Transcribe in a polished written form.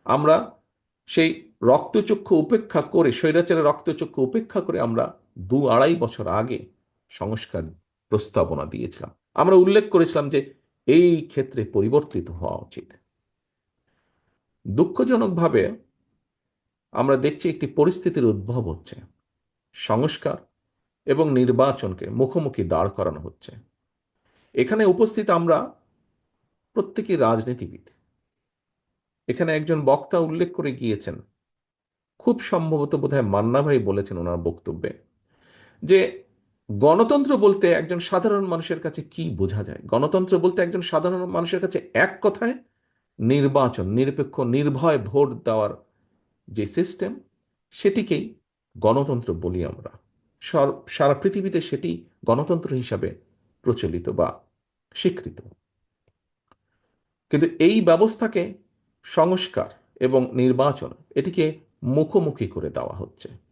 আমরা সেই রক্তচক্ষু উপেক্ষা করে, স্বৈরাচারের রক্তচক্ষু উপেক্ষা করে আমরা 2-2.5 বছর আগে সংস্কার প্রস্তাবনা দিয়েছিলাম। আমরা উল্লেখ করেছিলাম যে এই ক্ষেত্রে পরিবর্তিত হওয়া উচিত। দুঃখজনকভাবে আমরা দেখছি একটি পরিস্থিতির উদ্ভব হচ্ছে, সংস্কার এবং নির্বাচনকে মুখোমুখি দাঁড় করানো হচ্ছে। এখানে উপস্থিত আমরা প্রত্যেকেই রাজনীতিবিদ। এখানে একজন বক্তা উল্লেখ করে গিয়েছেন, খুব সম্ভবত বোধহয় মান্না ভাই বলেছেন ওনার বক্তব্যে, যে গণতন্ত্র বলতে একজন সাধারণ মানুষের কাছে কি বোঝা যায়। গণতন্ত্র বলতে একজন সাধারণ মানুষের কাছে এক কথায় নির্বাচন, নিরপেক্ষ নির্ভয় ভোট দেওয়ার যে সিস্টেম, সেটিকেই গণতন্ত্র বলি আমরা। সারা পৃথিবীতে সেটি গণতন্ত্র হিসাবে প্রচলিত বা স্বীকৃত। কিন্তু এই ব্যবস্থাকে সংস্কার এবং নির্বাচন, এটিকে মুখোমুখি করে দেওয়া হচ্ছে।